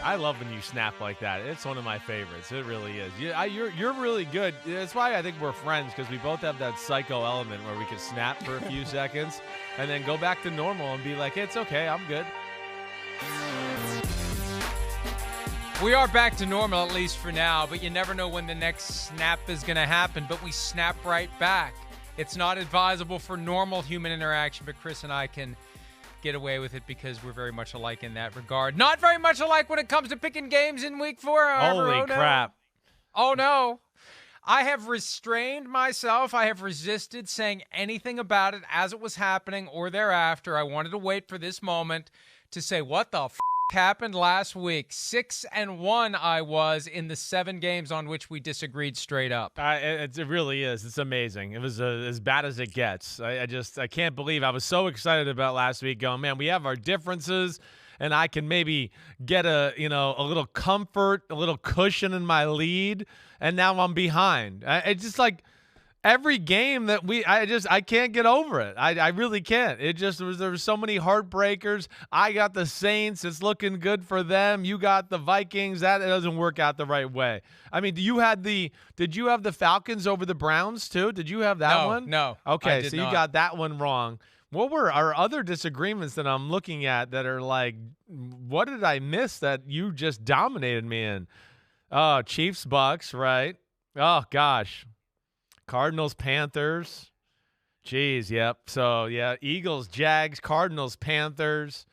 I love when you snap like that. It's one of my favorites. It really is. You're really good. That's why I think we're friends, because we both have that psycho element where we can snap for a few seconds and then go back to normal and be like, it's okay, I'm good. We are back to normal, at least for now, but you never know when the next snap is going to happen, but we snap right back. It's not advisable for normal human interaction, but Chris and I can get away with it because we're very much alike in that regard. Not very much alike when it comes to picking games in week 4. However, Holy crap. Oh, no. I have restrained myself. I have resisted saying anything about it as it was happening or thereafter. I wanted to wait for this moment to say, what the happened last week? 6-1 I was in the 7 games on which we disagreed straight up. It really is. It's amazing. It was as bad as it gets. I can't believe I was so excited about last week going, man, we have our differences and I can maybe get a little comfort, a little cushion in my lead, and now I'm behind. It's just like every game that I can't get over it. I really can't. There were so many heartbreakers. I got the Saints. It's looking good for them. You got the Vikings. That doesn't work out the right way. I mean, did you have the Falcons over the Browns too? Did you have that one? No. Okay, so you got that one wrong. What were our other disagreements that I'm looking at that are like, what did I miss that you just dominated me in? Oh, Chiefs, Bucks, right? Oh, gosh. Cardinals, Panthers. Jeez, yep. So, yeah, Eagles, Jags, Cardinals, Panthers,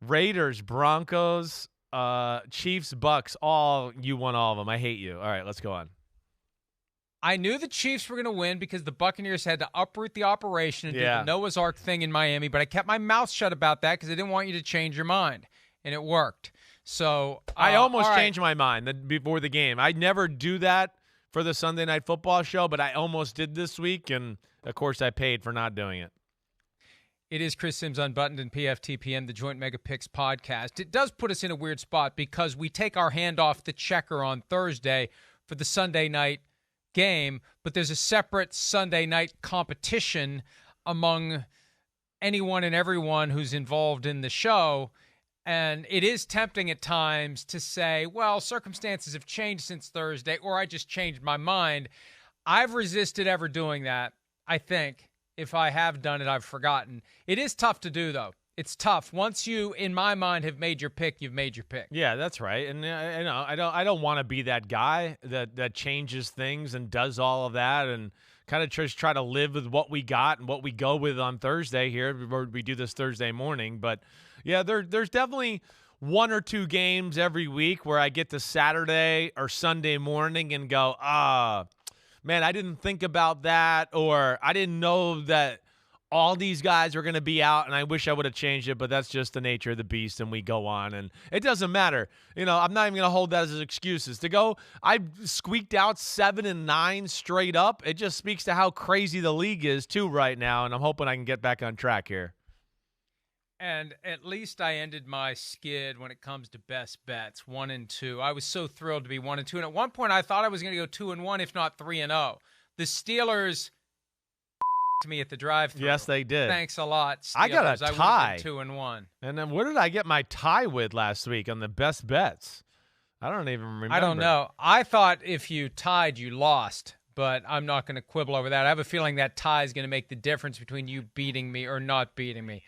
Raiders, Broncos, Chiefs, Bucks. You won all of them. I hate you. All right, let's go on. I knew the Chiefs were going to win because the Buccaneers had to uproot the operation and do the Noah's Ark thing in Miami, but I kept my mouth shut about that because I didn't want you to change your mind, and it worked. So I almost changed my mind before the game. I never do that for the Sunday Night Football show, but I almost did this week, and, of course, I paid for not doing it. It is Chris Simms Unbuttoned and PFTPM, the Joint Mega Picks podcast. It does put us in a weird spot because we take our hand off the checker on Thursday for the Sunday night game, but there's a separate Sunday night competition among anyone and everyone who's involved in the show. And it is tempting at times to say, well, circumstances have changed since Thursday, or I just changed my mind. I've resisted ever doing that. I think if I have done it, I've forgotten. It is tough to do, though. It's tough. Once you, in my mind, have made your pick, you've made your pick. Yeah, that's right. And I don't want to be that guy that changes things and does all of that and kind of just try to live with what we got and what we go with on Thursday here. We do this Thursday morning, but yeah, there's definitely one or two games every week where I get to Saturday or Sunday morning and go, man, I didn't think about that, or I didn't know that all these guys are going to be out, and I wish I would have changed it, but that's just the nature of the beast, and we go on, and it doesn't matter. I'm not even going to hold that as excuses. I squeaked out 7-9 straight up. It just speaks to how crazy the league is, too, right now, and I'm hoping I can get back on track here. And at least I ended my skid when it comes to best bets, 1-2. I was so thrilled to be 1-2, and at one point I thought I was going to go 2-1, if not 3-0. The Steelers to me at the drive-thru. Yes, they did. Thanks a lot, Steelers. I got a tie. 2-1. And then what did I get my tie with last week on the best bets? I don't even remember. I don't know. I thought if you tied, you lost, but I'm not going to quibble over that. I have a feeling that tie is going to make the difference between you beating me or not beating me.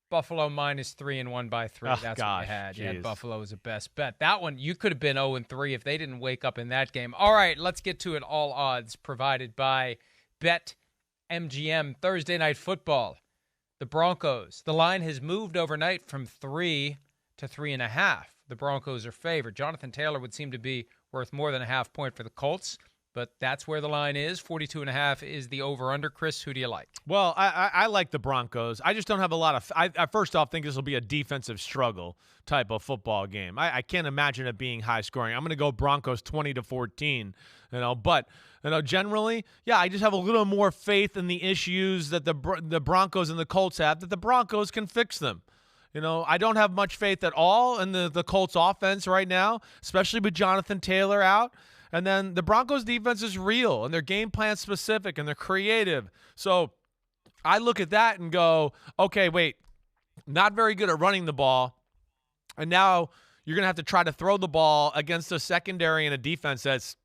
Buffalo -3 and 1 by 3. That's what I had. Yeah, Buffalo was the best bet. That one, you could have been 0-3 if they didn't wake up in that game. All right, let's get to it. All odds provided by BetMGM. Thursday Night Football. The Broncos. The line has moved overnight from 3 to 3.5. The Broncos are favored. Jonathan Taylor would seem to be worth more than a half point for the Colts, but that's where the line is. 42.5 is the over-under. Chris, who do you like? Well, I like the Broncos. I just don't have a lot of – I first off think this will be a defensive struggle type of football game. I can't imagine it being high scoring. I'm going to go Broncos 20-14, but generally, yeah, I just have a little more faith in the issues that the Broncos and the Colts have, that the Broncos can fix them. I don't have much faith at all in the Colts offense right now, especially with Jonathan Taylor out. And then the Broncos defense is real, and their game plan specific, and they're creative. So I look at that and go, okay, wait, not very good at running the ball. And now you're going to have to try to throw the ball against a secondary and a defense that's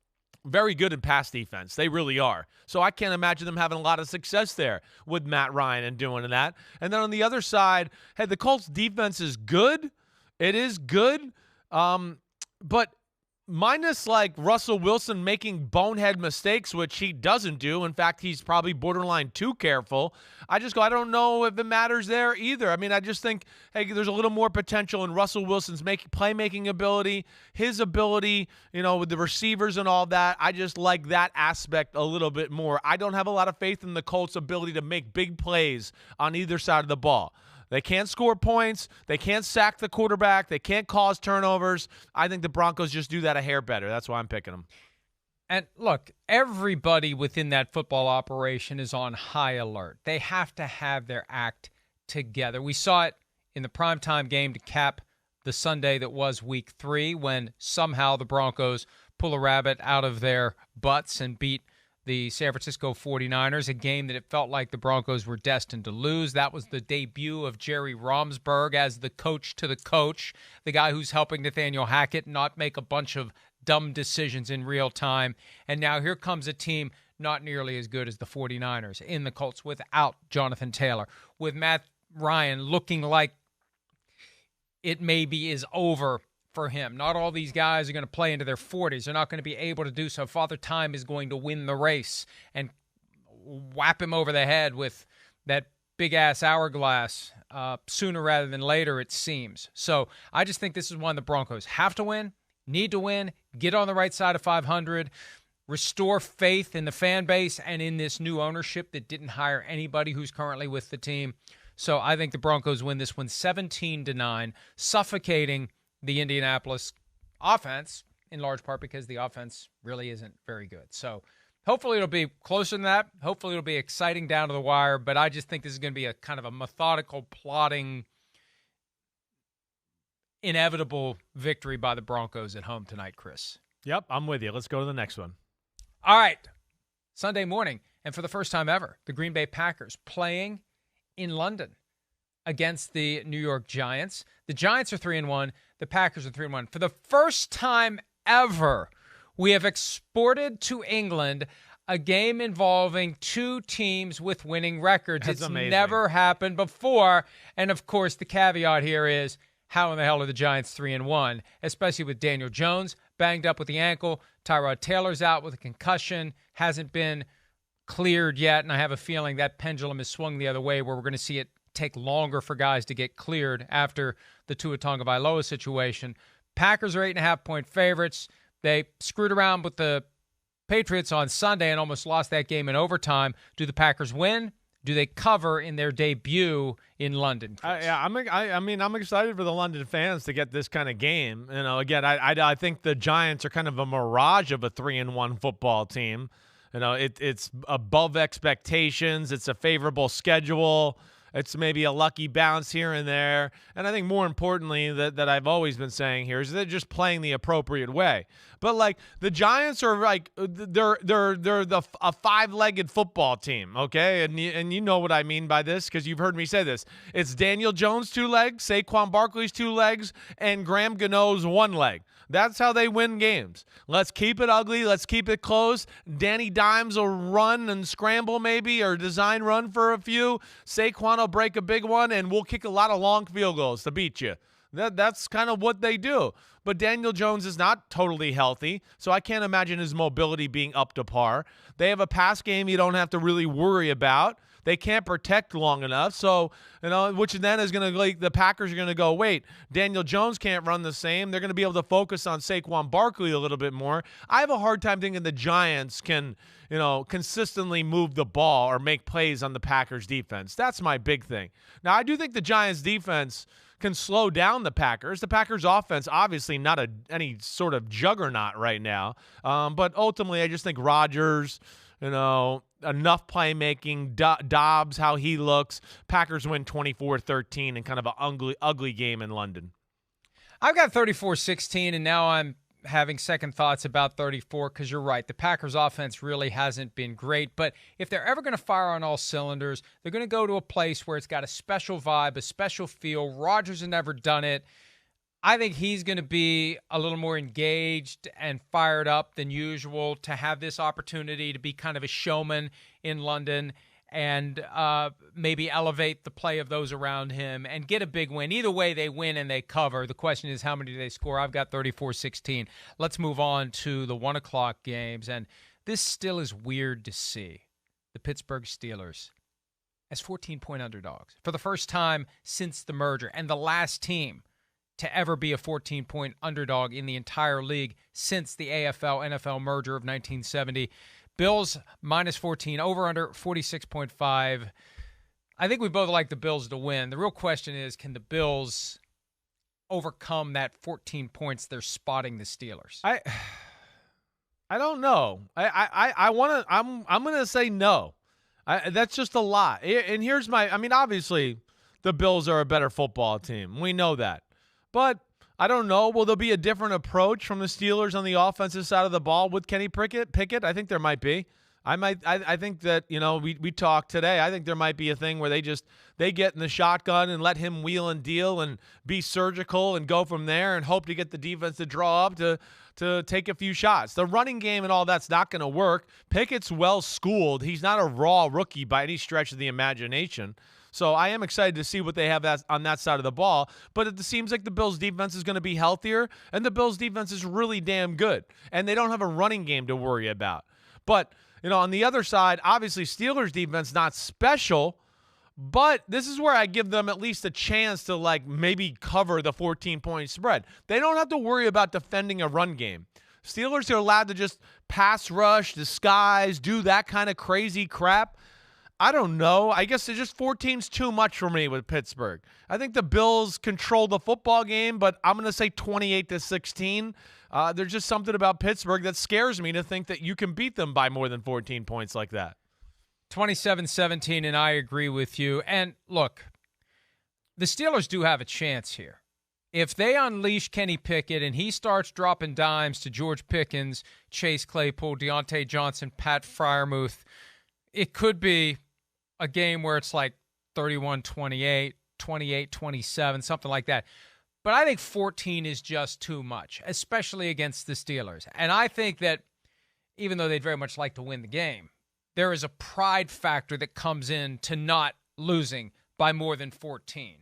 very good in pass defense. They really are. So I can't imagine them having a lot of success there with Matt Ryan and doing that. And then on the other side, hey, the Colts defense is good. It is good. But minus like Russell Wilson making bonehead mistakes, which he doesn't do. In fact, he's probably borderline too careful. I don't know if it matters there either. I mean, I just think, hey, there's a little more potential in Russell Wilson's playmaking ability, his ability, with the receivers and all that. I just like that aspect a little bit more. I don't have a lot of faith in the Colts' ability to make big plays on either side of the ball. They can't score points. They can't sack the quarterback. They can't cause turnovers. I think the Broncos just do that a hair better. That's why I'm picking them. And look, everybody within that football operation is on high alert. They have to have their act together. We saw it in the primetime game to cap the Sunday that was Week 3 when somehow the Broncos pull a rabbit out of their butts and beat the San Francisco 49ers, a game that it felt like the Broncos were destined to lose. That was the debut of Jerry Romsberg as the coach to the coach, the guy who's helping Nathaniel Hackett not make a bunch of dumb decisions in real time. And now here comes a team not nearly as good as the 49ers in the Colts without Jonathan Taylor, with Matt Ryan looking like it maybe is over for him. Not all these guys are going to play into their 40s. They're not going to be able to do so. Father Time is going to win the race and whap him over the head with that big-ass hourglass sooner rather than later, it seems. So I just think this is one the Broncos have to win, need to win, get on the right side of 500, restore faith in the fan base and in this new ownership that didn't hire anybody who's currently with the team. So I think the Broncos win this one 17-9, suffocating the Indianapolis offense, in large part because the offense really isn't very good. So hopefully it'll be closer than that. Hopefully it'll be exciting down to the wire, but I just think this is going to be a kind of a methodical, plotting, inevitable victory by the Broncos at home tonight, Chris. Yep, I'm with you. Let's go to the next one. All right. Sunday morning, and for the first time ever, the Green Bay Packers playing in London against the New York Giants. The Giants are 3-1. The Packers are 3-1. For the first time ever, we have exported to England a game involving two teams with winning records. That's it's amazing. Never happened before. And, of course, the caveat here is, how in the hell are the Giants 3-1, especially with Daniel Jones banged up with the ankle, Tyrod Taylor's out with a concussion, hasn't been cleared yet, and I have a feeling that pendulum is swung the other way where we're going to see it take longer for guys to get cleared after the Tua Tagovailoa situation. Packers are 8.5-point favorites. They screwed around with the Patriots on Sunday and almost lost that game in overtime. Do the Packers win? Do they cover in their debut in London? I'm excited for the London fans to get this kind of game. Again, I think the Giants are kind of a mirage of a 3-1 football team. It's above expectations. It's a favorable schedule. It's maybe a lucky bounce here and there. And I think more importantly that I've always been saying here is they're just playing the appropriate way. But like the Giants are like they're a five-legged football team, okay? And you know what I mean by this because you've heard me say this. It's Daniel Jones 2 legs, Saquon Barkley's 2 legs, and Graham Gano's 1 leg. That's how they win games. Let's keep it ugly. Let's keep it close. Danny Dimes will run and scramble maybe or design run for a few. Saquon will break a big one, and we'll kick a lot of long field goals to beat you. That's kind of what they do. But Daniel Jones is not totally healthy, so I can't imagine his mobility being up to par. They have a pass game you don't have to really worry about. They can't protect long enough, so which then is going to the Packers are going to go, wait, Daniel Jones can't run the same. They're going to be able to focus on Saquon Barkley a little bit more. I have a hard time thinking the Giants can, consistently move the ball or make plays on the Packers defense. That's my big thing. Now, I do think the Giants defense can slow down the Packers. The Packers offense, obviously not any sort of juggernaut right now, but ultimately I just think Rodgers, enough playmaking, Dobbs, how he looks. Packers win 24-13 in kind of an ugly game in London. I've got 34-16, and now I'm having second thoughts about 34 because you're right. The Packers offense really hasn't been great, but if they're ever going to fire on all cylinders, they're going to go to a place where it's got a special vibe, a special feel. Rodgers has never done it. I think he's going to be a little more engaged and fired up than usual to have this opportunity to be kind of a showman in London and maybe elevate the play of those around him and get a big win. Either way, they win and they cover. The question is, how many do they score? I've got 34-16. Let's move on to the 1 o'clock games. And this still is weird to see. The Pittsburgh Steelers as 14-point underdogs for the first time since the merger, and the last team to ever be a 14-point underdog in the entire league since the AFL-NFL merger of 1970. Bills minus 14, over under 46.5. I think we both like the Bills to win. The real question is, can the Bills overcome that 14 points they're spotting the Steelers? I don't know. I'm gonna say no. That's just a lot. And here's obviously the Bills are a better football team. We know that. But I don't know. Will there be a different approach from the Steelers on the offensive side of the ball with Kenny Pickett? I think there might be. I think that, we talked today. I think there might be a thing where they get in the shotgun and let him wheel and deal and be surgical and go from there and hope to get the defense to draw up to take a few shots. The running game and all that's not going to work. Pickett's well schooled. He's not a raw rookie by any stretch of the imagination. So I am excited to see what they have on that side of the ball. But it seems like the Bills' defense is going to be healthier, and the Bills' defense is really damn good. And they don't have a running game to worry about. But, on the other side, obviously Steelers' defense not special, but this is where I give them at least a chance to, maybe cover the 14-point spread. They don't have to worry about defending a run game. Steelers are allowed to just pass rush, disguise, do that kind of crazy crap. I don't know. I guess it's just 14's too much for me with Pittsburgh. I think the Bills control the football game, but I'm going to say 28-16. There's just something about Pittsburgh that scares me to think that you can beat them by more than 14 points like that. 27-17, and I agree with you. And look, the Steelers do have a chance here. If they unleash Kenny Pickett and he starts dropping dimes to George Pickens, Chase Claypool, Deontay Johnson, Pat Freiermuth, it could be a game where it's like 31-28, 28-27, something like that. But I think 14 is just too much, especially against the Steelers. And I think that even though they'd very much like to win the game, there is a pride factor that comes in to not losing by more than 14.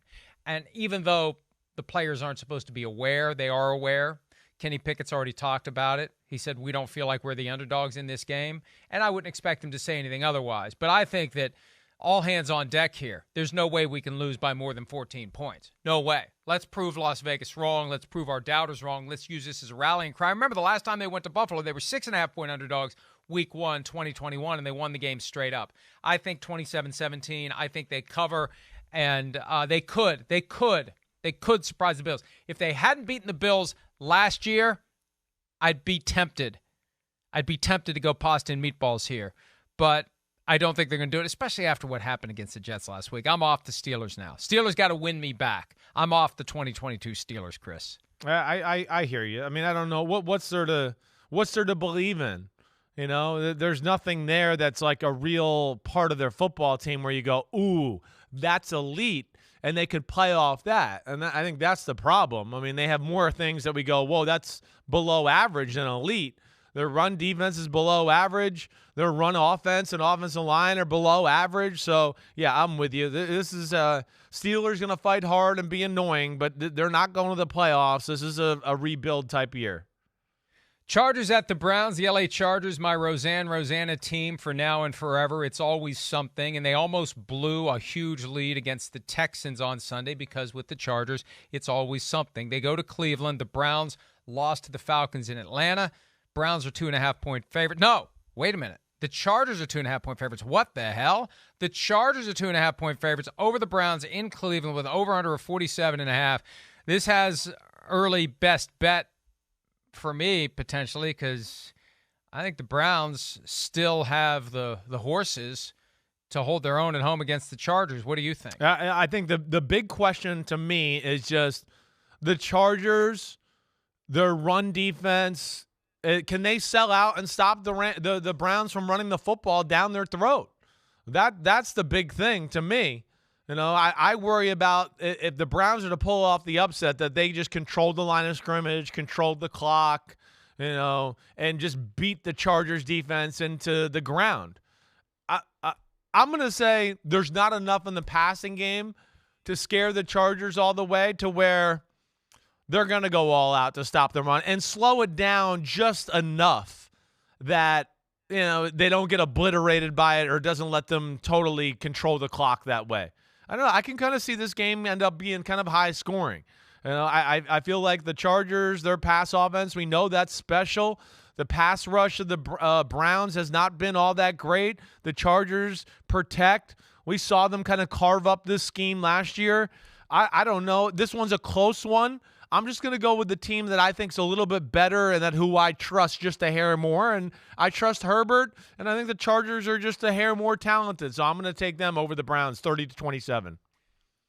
And even though the players aren't supposed to be aware, they are aware. Kenny Pickett's already talked about it. He said, we don't feel like we're the underdogs in this game. And I wouldn't expect him to say anything otherwise. But I think that all hands on deck here. There's no way we can lose by more than 14 points. No way. Let's prove Las Vegas wrong. Let's prove our doubters wrong. Let's use this as a rallying cry. Remember the last time they went to Buffalo, they were 6.5-point underdogs week 1, 2021, and they won the game straight up. I think 27-17. I think they cover, and they could surprise the Bills. If they hadn't beaten the Bills last year, I'd be tempted. I'd be tempted to go pasta and meatballs here. But I don't think they're going to do it, especially after what happened against the Jets last week. I'm off the Steelers now. Steelers got to win me back. I'm off the 2022 Steelers, Chris. I hear you. I don't know what's there to believe in. There's nothing there that's like a real part of their football team where you go, ooh, that's elite, and they could play off that. And I think that's the problem. They have more things that we go, whoa, that's below average than elite. Their run defense is below average. Their run offense and offensive line are below average. So, yeah, I'm with you. This is Steelers going to fight hard and be annoying, but they're not going to the playoffs. This is a rebuild type year. Chargers at the Browns. The LA Chargers, my Rosanna team for now and forever. It's always something, and they almost blew a huge lead against the Texans on Sunday because with the Chargers, it's always something. They go to Cleveland. The Browns lost to the Falcons in Atlanta. Browns are 2.5-point favorite. No, wait a minute. The Chargers are 2.5-point favorites. What the hell? The Chargers are 2.5-point favorites over the Browns in Cleveland with over-under of 47.5. This has early best bet for me, potentially, because I think the Browns still have the horses to hold their own at home against the Chargers. What do you think? I think the big question to me is just the Chargers, their run defense. Can they sell out and stop the Browns from running the football down their throat? That's the big thing to me. I worry about if the Browns are to pull off the upset, that they just controlled the line of scrimmage, controlled the clock, and just beat the Chargers defense into the ground. I'm going to say there's not enough in the passing game to scare the Chargers all the way to where they're going to go all out to stop the run and slow it down just enough that, they don't get obliterated by it or doesn't let them totally control the clock that way. I don't know. I can kind of see this game end up being kind of high scoring. I feel like the Chargers, their pass offense, we know that's special. The pass rush of the Browns has not been all that great. The Chargers protect. We saw them kind of carve up this scheme last year. I don't know. This one's a close one. I'm just going to go with the team that I think is a little bit better and who I trust just a hair more. And I trust Herbert, and I think the Chargers are just a hair more talented. So I'm going to take them over the Browns, 30-27.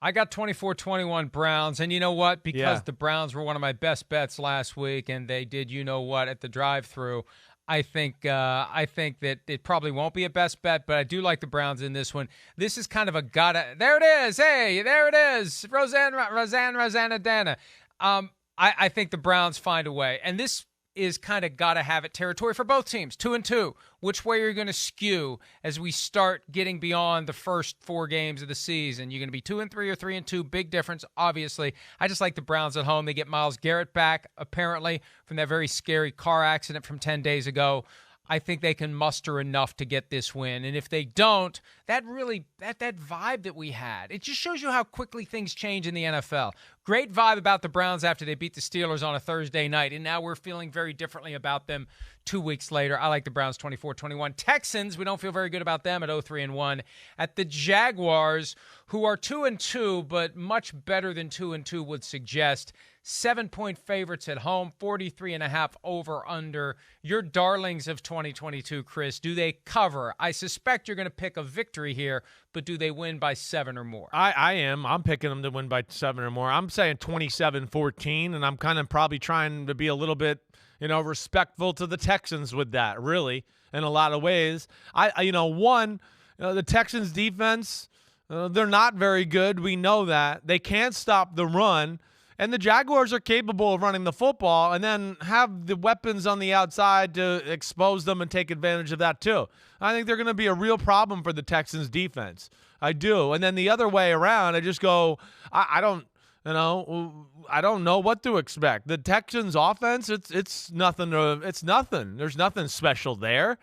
I got 24-21 Browns, and you know what? Because the Browns were one of my best bets last week, and they did at the drive-through. I think that it probably won't be a best bet, but I do like the Browns in this one. This is kind of a gotta. There it is. Hey, there it is. Rosanna Dana. I think the Browns find a way, and this is kind of gotta have it territory for both teams. 2-2. Which way you're going to skew as we start getting beyond the first 4 games of the season? You're going to be 2-3 or 3-2. Big difference, obviously. I just like the Browns at home. They get Myles Garrett back, apparently, from that very scary car accident from 10 days ago. I think they can muster enough to get this win. And if they don't, that vibe that we had, it just shows you how quickly things change in the NFL. Great vibe about the Browns after they beat the Steelers on a Thursday night, and now we're feeling very differently about them 2 weeks later. I like the Browns 24-21. Texans, we don't feel very good about them at 0-3-1. At the Jaguars, who are 2-2, but much better than 2-2 would suggest. 7-point favorites at home, 43.5 over/under. Your darlings of 2022, Chris, do they cover? I suspect you're going to pick a victory here, but do they win by 7 or more? I am. I'm picking them to win by 7 or more. I'm saying 27-14, and I'm kind of probably trying to be a little bit, respectful to the Texans with that, really, in a lot of ways. The Texans defense, they're not very good. We know that. They can't stop the run. And the Jaguars are capable of running the football and then have the weapons on the outside to expose them and take advantage of that too. I think they're going to be a real problem for the Texans defense. I do. And then the other way around, I just go, I don't know what to expect. The Texans offense, it's nothing. It's nothing. There's nothing special there.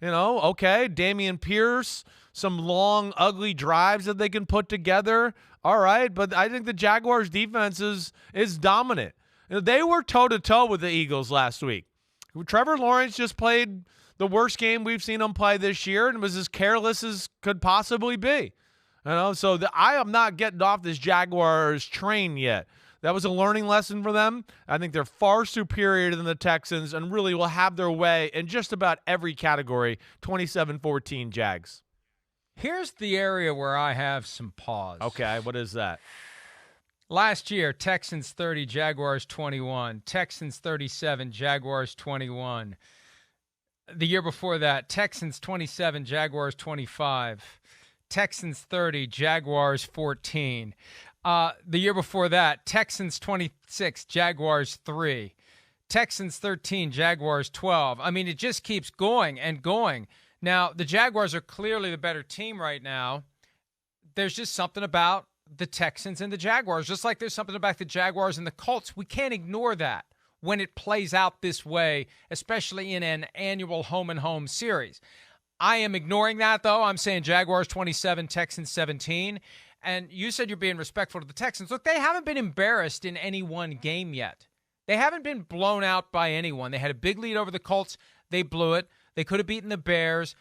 Okay, Dameon Pierce, some long, ugly drives that they can put together. All right, but I think the Jaguars' defense is dominant. They were toe-to-toe with the Eagles last week. Trevor Lawrence just played the worst game we've seen him play this year and was as careless as could possibly be. So I am not getting off this Jaguars train yet. That was a learning lesson for them. I think they're far superior than the Texans and really will have their way in just about every category. 27-14 Jags. Here's the area where I have some pause. Okay, what is that? Last year, Texans 30, Jaguars 21. Texans 37, Jaguars 21. The year before that, Texans 27, Jaguars 25. Texans 30, Jaguars 14. The year before that, Texans 26, Jaguars 3. Texans 13, Jaguars 12. I mean, it just keeps going and going. Now, the Jaguars are clearly the better team right now. There's just something about the Texans and the Jaguars, just like there's something about the Jaguars and the Colts. We can't ignore that when it plays out this way, especially in an annual home-and-home series. I am ignoring that, though. I'm saying Jaguars 27, Texans 17. And you said you're being respectful to the Texans. Look, they haven't been embarrassed in any one game yet. They haven't been blown out by anyone. They had a big lead over the Colts. They blew it. They could have beaten the Bears.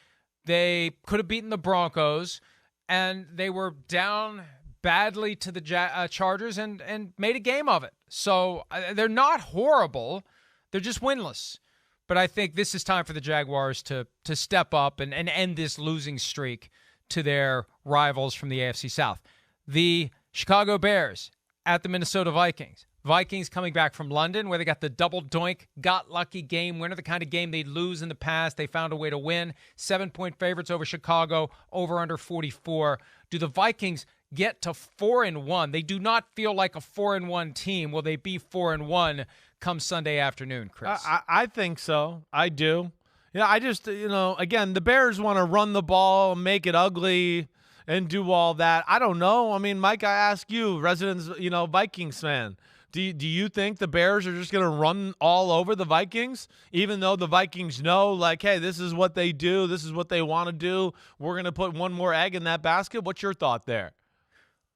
They could have beaten the Broncos. And they were down badly to the Chargers and made a game of it. So they're not horrible. They're just winless. But I think this is time for the Jaguars to step up and end this losing streak to their rivals from the AFC South. The Chicago Bears at the Minnesota Vikings. Vikings coming back from London where they got the double doink, got lucky game winner, the kind of game they'd lose in the past. They found a way to win. 7-point favorites over Chicago, over under 44. Do the Vikings get to 4-1. They do not feel like a 4-1 team. Will they be 4-1 come Sunday afternoon, Chris? I think so. I do. Yeah, I just, again, the Bears want to run the ball, make it ugly, and do all that. I don't know. I mean, Mike, I ask you, residents, Vikings fan, do you think the Bears are just going to run all over the Vikings, even though the Vikings know, like, hey, this is what they do, this is what they want to do, we're going to put one more egg in that basket? What's your thought there?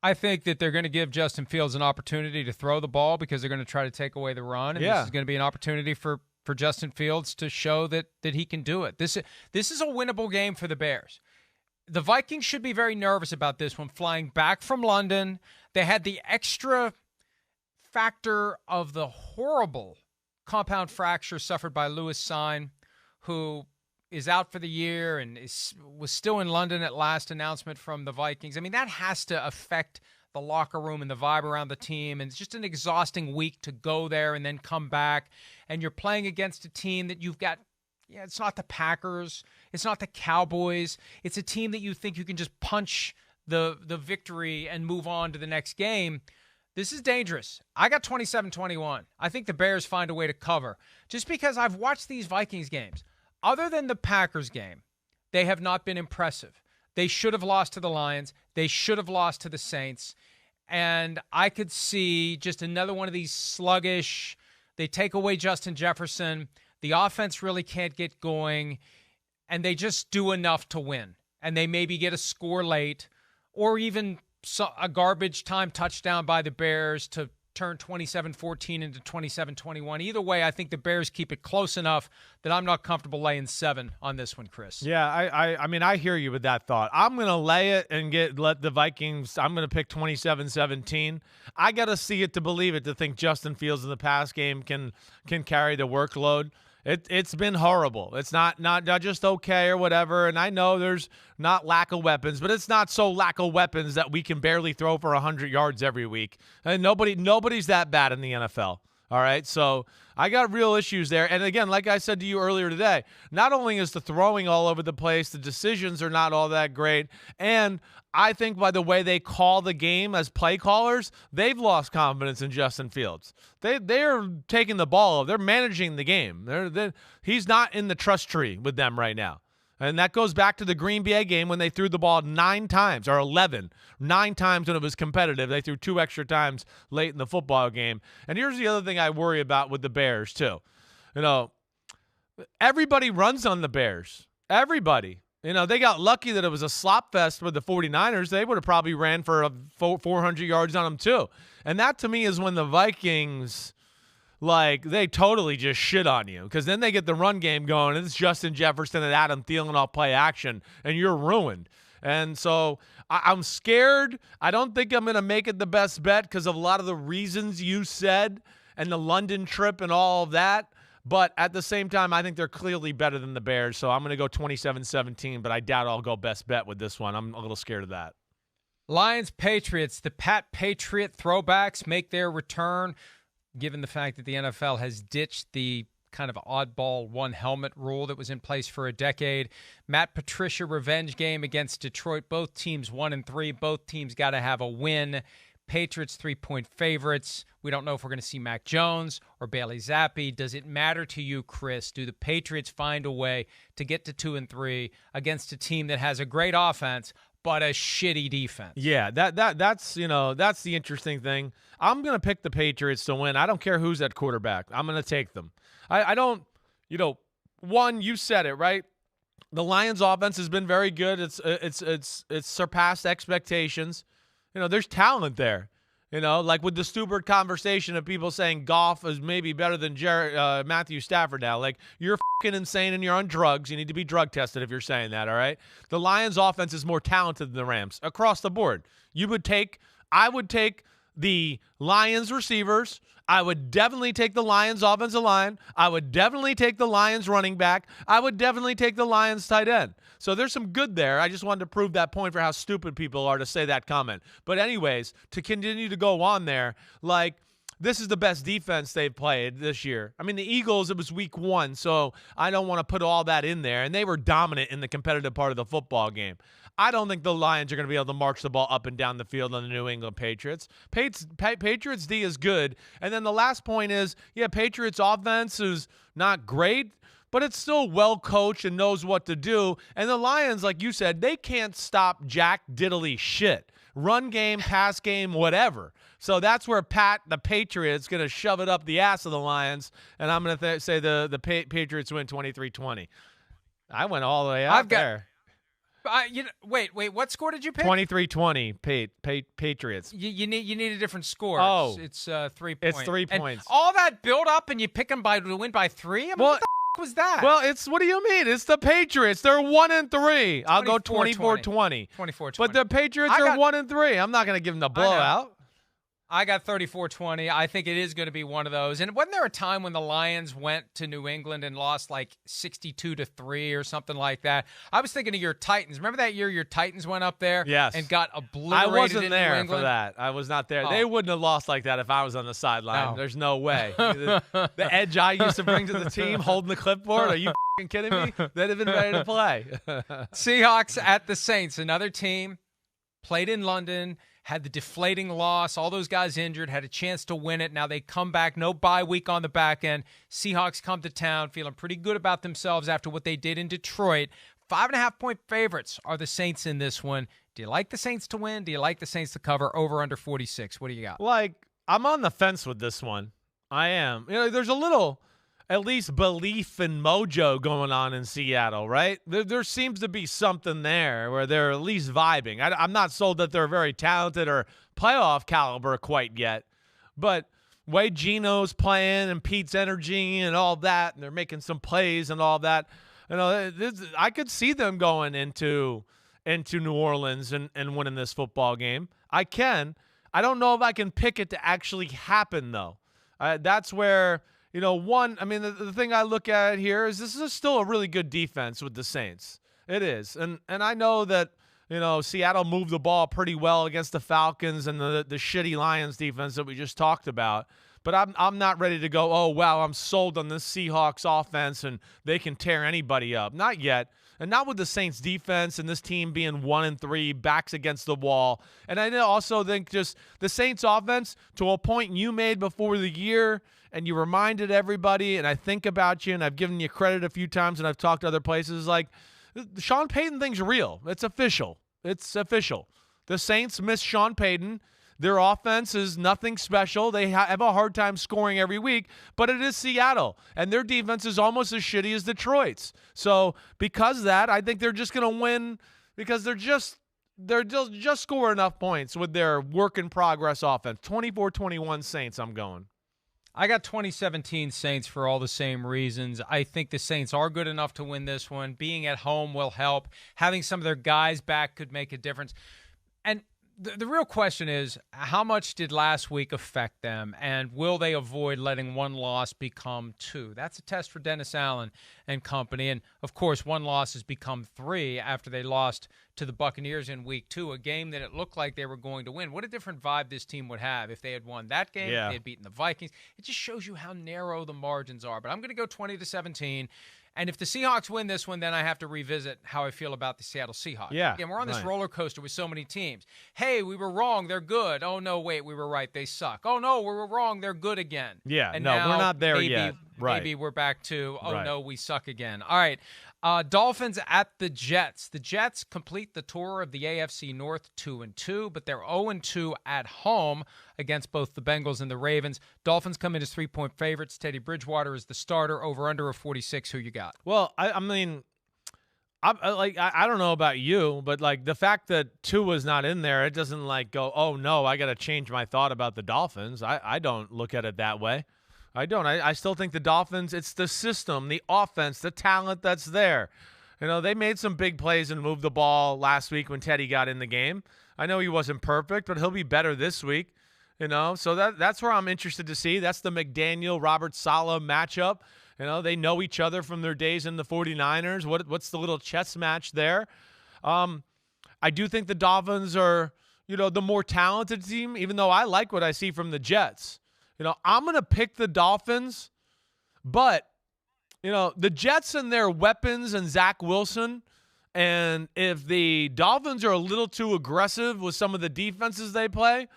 I think that they're going to give Justin Fields an opportunity to throw the ball because they're going to try to take away the run, and this is going to be an opportunity for Justin Fields to show that he can do it. This is a winnable game for the Bears. The Vikings should be very nervous about this one. Flying back from London, they had the extra factor of the horrible compound fracture suffered by Louis Sain, who is out for the year and was still in London at last announcement from the Vikings. I mean, that has to affect the locker room and the vibe around the team, and it's just an exhausting week to go there and then come back, and you're playing against a team that you've got, it's not the Packers, it's not the Cowboys, it's a team that you think you can just punch the victory and move on to the next game. This is dangerous. I got 27-21. I think the Bears find a way to cover. Just because I've watched these Vikings games, other than the Packers game, they have not been impressive. They should have lost to the Lions. They should have lost to the Saints. And I could see just another one of these sluggish, they take away Justin Jefferson, the offense really can't get going, and they just do enough to win. And they maybe get a score late, or even a garbage time touchdown by the Bears to turn 27-14 into 27-21. Either way, I think the Bears keep it close enough that I'm not comfortable laying 7 on this one, Chris. Yeah, I mean, I hear you with that thought. I'm going to lay it and let the Vikings, I'm going to pick 27-17. I got to see it to believe it, to think Justin Fields in the pass game can carry the workload. It's been horrible. It's not just okay or whatever, and I know there's not lack of weapons, but it's not so lack of weapons that we can barely throw for 100 yards every week. And nobody's that bad in the NFL. All right, so I got real issues there. And again, like I said to you earlier today, not only is the throwing all over the place, the decisions are not all that great, and I think by the way they call the game as play callers, they've lost confidence in Justin Fields. They're taking the ball. They're managing the game. He's not in the trust tree with them right now. And that goes back to the Green Bay game when they threw the ball 9 times, or 11. 9 times when it was competitive. They threw 2 extra times late in the football game. And here's the other thing I worry about with the Bears, too. Everybody runs on the Bears. Everybody. They got lucky that it was a slop fest with the 49ers. They would have probably ran for 400 yards on them, too. And that, to me, is when the Vikings, they totally just shit on you, because then they get the run game going, and it's Justin Jefferson and Adam Thielen off play action, and you're ruined. And so I'm scared. I don't think I'm going to make it the best bet because of a lot of the reasons you said and the London trip and all of that. But at the same time, I think they're clearly better than the Bears, so I'm going to go 27-17, but I doubt I'll go best bet with this one. I'm a little scared of that. Lions-Patriots, the Pat Patriot throwbacks make their return, given the fact that the NFL has ditched the kind of oddball one-helmet rule that was in place for a decade. Matt Patricia revenge game against Detroit. Both teams 1-3. Both teams got to have a win. Patriots 3-point favorites. We don't know if we're going to see Mac Jones or Bailey Zappi. Does it matter to you, Chris? Do the Patriots find a way to get to 2-3 against a team that has a great offense but a shitty defense? Yeah, that's the interesting thing. I'm going to pick the Patriots to win. I don't care who's at quarterback. I'm going to take them. I don't, one, you said it, right? The Lions offense has been very good. It's surpassed expectations. There's talent there. Like with the Stubert conversation of people saying Goff is maybe better than Matthew Stafford now. Like, you're fucking insane and you're on drugs. You need to be drug tested if you're saying that, all right? The Lions offense is more talented than the Rams across the board. I would take the Lions receivers. I would definitely take the Lions offensive line. I would definitely take the Lions running back. I would definitely take the Lions tight end. So there's some good there. I just wanted to prove that point for how stupid people are to say that comment. But anyways, to continue to go on there, this is the best defense they've played this year. I mean, the Eagles, it was week 1, so I don't want to put all that in there. And they were dominant in the competitive part of the football game. I don't think the Lions are going to be able to march the ball up and down the field on the New England Patriots. Patriots D is good. And then the last point is, yeah, Patriots offense is not great, but it's still well coached and knows what to do. And the Lions, like you said, they can't stop jack diddly shit. Run game, pass game, whatever. So that's where the Patriots, going to shove it up the ass of the Lions, and I'm going to say the Patriots win 23-20. I went all the way out there. Wait. What score did you pick? 23-20. Patriots. You need a different score. Oh, it's 3 points. It's 3 points. All that build up, and you pick them to win by 3. I mean, what the was that? Well, what do you mean? It's the Patriots. They're 1-3. I'll go 24-20. 24-20. But the Patriots are 1-3. I'm not going to give them the blowout. I got 34-20. I think it is going to be one of those. And wasn't there a time when the Lions went to New England and lost like 62-3 or something like that? I was thinking of your Titans. Remember that year your Titans went up there and got obliterated? I wasn't in there New England? for that. I was not there. Oh. They wouldn't have lost like that if I was on the sideline. No. There's no way. The edge I used to bring to the team, holding the clipboard. Are you kidding me? They'd have been ready to play. Seahawks at the Saints, another team, played in London, had the deflating loss, all those guys injured, had a chance to win it. Now they come back, no bye week on the back end. Seahawks come to town feeling pretty good about themselves after what they did in Detroit. 5.5-point favorites are the Saints in this one. Do you like the Saints to win? Do you like the Saints to cover over under 46? What do you got? I'm on the fence with this one. I am. There's a little, at least, belief and mojo going on in Seattle, right? There seems to be something there where they're at least vibing. I'm not sold that they're very talented or playoff caliber quite yet, but way Geno's playing and Pete's energy and all that, and they're making some plays and all that. I could see them going into New Orleans and winning this football game. I can. I don't know if I can pick it to actually happen, though. That's where... the thing I look at here is this is still a really good defense with the Saints. It is. And I know that, Seattle moved the ball pretty well against the Falcons and the shitty Lions defense that we just talked about. But I'm not ready to go, oh, wow, I'm sold on this Seahawks offense and they can tear anybody up. Not yet. And not with the Saints defense and this team being 1-3, backs against the wall. And I also think just the Saints offense, to a point you made before the year, and you reminded everybody, and I think about you, and I've given you credit a few times, and I've talked to other places, like, the Sean Payton thing's real. It's official. It's official. The Saints miss Sean Payton. Their offense is nothing special. They have a hard time scoring every week, but it is Seattle, and their defense is almost as shitty as Detroit's. So because of that, I think they're just going to win because they're just score enough points with their work-in-progress offense. 24-21 Saints, I'm going. I got 2017 Saints for all the same reasons. I think the Saints are good enough to win this one. Being at home will help. Having some of their guys back could make a difference. And the real question is, how much did last week affect them, and will they avoid letting one loss become 2? That's a test for Dennis Allen and company. And, of course, one loss has become 3 after they lost to the Buccaneers in week 2, a game that it looked like they were going to win. What a different vibe this team would have if they had won that game, if they had beaten the Vikings. It just shows you how narrow the margins are. But I'm going to go 20-17. And if the Seahawks win this one, then I have to revisit how I feel about the Seattle Seahawks. Yeah. Again, we're on this roller coaster with so many teams. Hey, we were wrong. They're good. Oh, no, wait, we were right. They suck. Oh, no, we were wrong. They're good again. Yeah, and no, now we're not there yet. Right. Maybe we're back to, right. No, we suck again. All right. Dolphins at the Jets. The Jets complete the tour of the AFC North 2-2, but they're 0-2 at home against both the Bengals and the Ravens. Dolphins come in as 3-point favorites. Teddy Bridgewater is the starter. Over under of 46. Who you got? Well, I don't know about you, but like the fact that Tua is not in there, it doesn't like go, oh no, I got to change my thought about the Dolphins. I don't look at it that way. I don't. I still think the Dolphins, it's the system, the offense, the talent that's there. They made some big plays and moved the ball last week when Teddy got in the game. I know he wasn't perfect, but he'll be better this week. So that's where I'm interested to see. That's the McDaniel-Robert Saleh matchup. They know each other from their days in the 49ers. What's the little chess match there? I do think the Dolphins are, the more talented team, even though I like what I see from the Jets. I'm going to pick the Dolphins, but, the Jets and their weapons and Zach Wilson, and if the Dolphins are a little too aggressive with some of the defenses they play,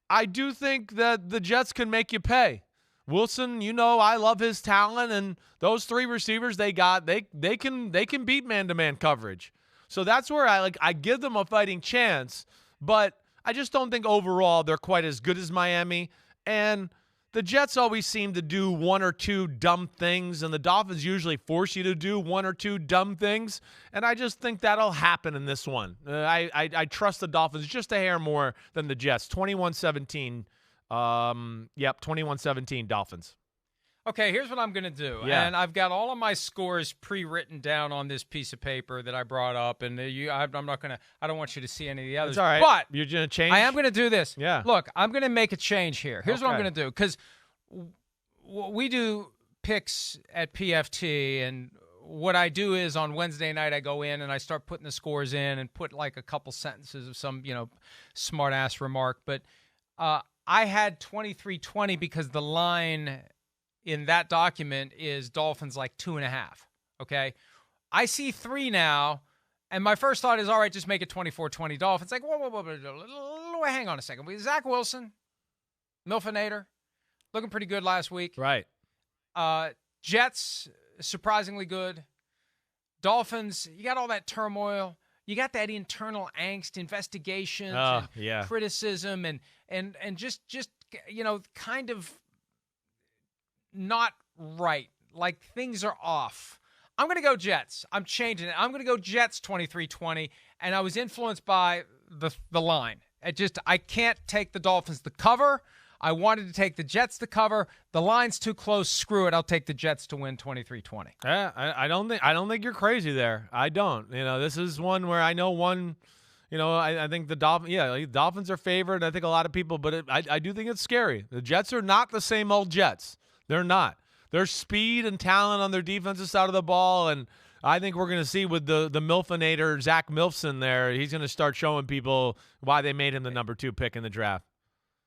I do think that the Jets can make you pay. Wilson, I love his talent, and those three receivers they got, they can beat man-to-man coverage. So that's where I give them a fighting chance, but I just don't think overall they're quite as good as Miami. And the Jets always seem to do one or two dumb things, and the Dolphins usually force you to do one or two dumb things. And I just think that'll happen in this one. I trust the Dolphins just a hair more than the Jets. 21-17. 21-17 Dolphins. Okay, here's what I'm going to do. Yeah. And I've got all of my scores pre-written down on this piece of paper that I brought up. And I don't want you to see any of the others. It's all right. But you're going to change? I am going to do this. Yeah. Look, I'm going to make a change here. Here's what I'm going to do. Because we do picks at PFT, and what I do is on Wednesday night I go in and I start putting the scores in and put like a couple sentences of some, smart-ass remark. But I had 23-20 because the line in that document is Dolphins like 2.5. Okay. I see 3 now. And my first thought is, all right, just make it 24-20 Dolphins. Like, whoa, hang on a second. Zach Wilson, Milfinator, looking pretty good last week. Right. Jets, surprisingly good. Dolphins, you got all that turmoil. You got that internal angst, investigations, and criticism, and just kind of not right. Like things are off. I'm going to go Jets. I'm changing it. I'm going to go Jets 23-20, and I was influenced by the line. I can't take the Dolphins to cover. I wanted to take the Jets to cover. The line's too close. Screw it. I'll take the Jets to win 23-20. Yeah, I don't think you're crazy there. I don't. This is one where I know one. I think the Dolphins. Yeah, Dolphins are favored. I think a lot of people, but I do think it's scary. The Jets are not the same old Jets. They're not. There's speed and talent on their defensive side of the ball, and I think we're going to see with the Milfinator, Zach Milfson there, he's going to start showing people why they made him the number 2 pick in the draft.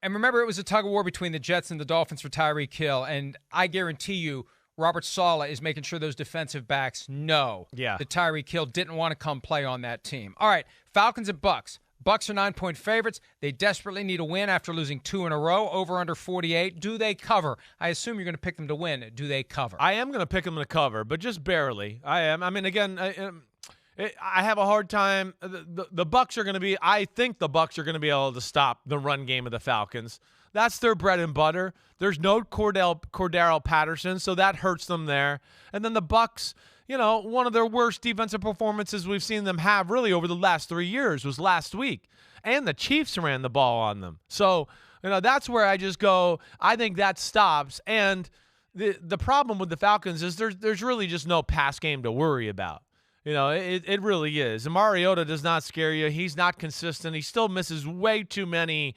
And remember, it was a tug-of-war between the Jets and the Dolphins for Tyreek Hill, and I guarantee you Robert Saleh is making sure those defensive backs know that Tyreek Hill didn't want to come play on that team. All right, Falcons and Bucks. Bucks are 9-point favorites. They desperately need a win after losing 2 in a row. Over under 48. Do they cover? I assume you're going to pick them to win. Do they cover? I am going to pick them to cover, but just barely. I am. I mean, again, I have a hard time. The Bucks are going to be. I think the Bucks are going to be able to stop the run game of the Falcons. That's their bread and butter. There's no Cordero Patterson, so that hurts them there. And then the Bucks, one of their worst defensive performances we've seen them have really over the last 3 years was last week. And the Chiefs ran the ball on them. So, that's where I just go, I think that stops. And the problem with the Falcons is there's really just no pass game to worry about. It really is. And Mariota does not scare you. He's not consistent. He still misses way too many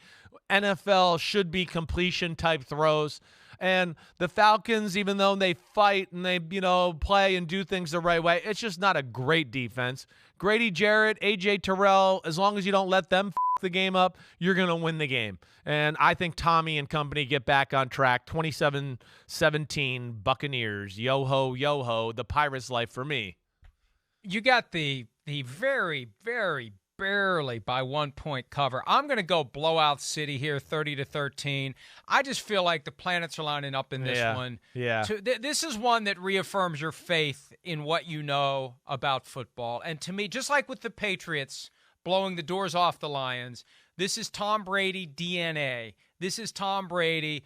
NFL should-be completion-type throws. And the Falcons, even though they fight and they, play and do things the right way, it's just not a great defense. Grady Jarrett, A.J. Terrell, as long as you don't let them the game up, you're going to win the game. And I think Tommy and company get back on track. 27-17 Buccaneers. Yo-ho, yo-ho, the Pirates' life for me. You got the very, very barely by 1 point cover. I'm going to go blowout city here, 30-13. I just feel like the planets are lining up in this one. Yeah. This is one that reaffirms your faith in what you know about football. And to me, just like with the Patriots blowing the doors off the Lions, this is Tom Brady DNA. This is Tom Brady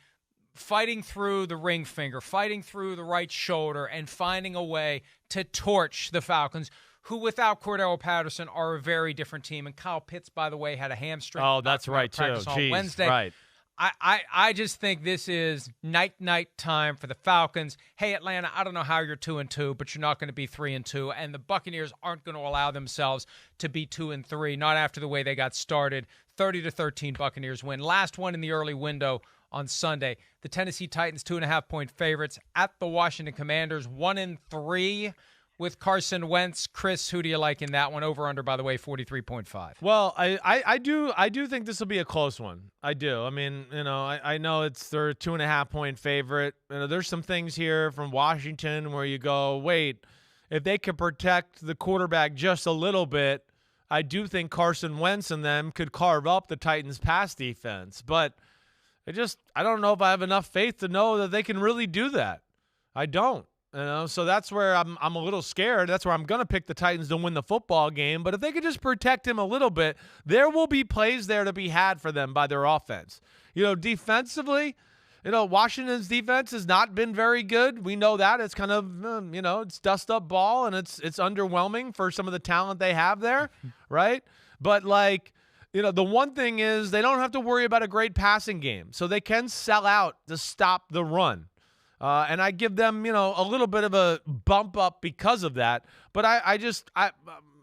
fighting through the ring finger, fighting through the right shoulder, and finding a way to torch the Falcons, who without Cordero Patterson are a very different team. And Kyle Pitts, by the way, had a hamstring. Oh, that's right, too. On Wednesday. Right. I just think this is night time for the Falcons. Hey, Atlanta, I don't know how you're 2-2, but you're not going to be 3-2. And the Buccaneers aren't going to allow themselves to be 2-3, not after the way they got started. 30-13 Buccaneers win. Last one in the early window on Sunday. The Tennessee Titans, 2.5 point favorites at the Washington Commanders, 1-3. with Carson Wentz. Chris, who do you like in that one? Over under, by the way, 43.5. Well, I do think this will be a close one. I do. I mean, I know it's their 2.5-point favorite. There's some things here from Washington where you go, wait, if they could protect the quarterback just a little bit, I do think Carson Wentz and them could carve up the Titans' pass defense. But I don't know if I have enough faith to know that they can really do that. I don't. So that's where I'm a little scared. That's where I'm going to pick the Titans to win the football game. But if they could just protect him a little bit, there will be plays there to be had for them by their offense. Defensively, Washington's defense has not been very good. We know that. It's kind of, it's dust-up ball, and it's underwhelming for some of the talent they have there, right? But, the one thing is they don't have to worry about a great passing game. So they can sell out to stop the run. And I give them, a little bit of a bump up because of that. But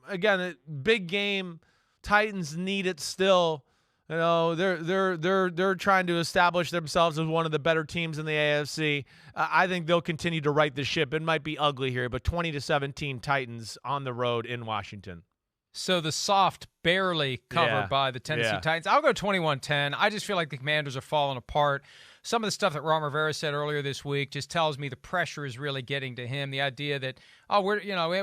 again, big game, Titans need it still. They're trying to establish themselves as one of the better teams in the AFC. I think they'll continue to right the ship. It might be ugly here, but 20-17 Titans on the road in Washington. So the soft barely covered by the Tennessee Titans. I'll go 21-10. I just feel like the Commanders are falling apart. Some of the stuff that Ron Rivera said earlier this week just tells me the pressure is really getting to him. The idea that,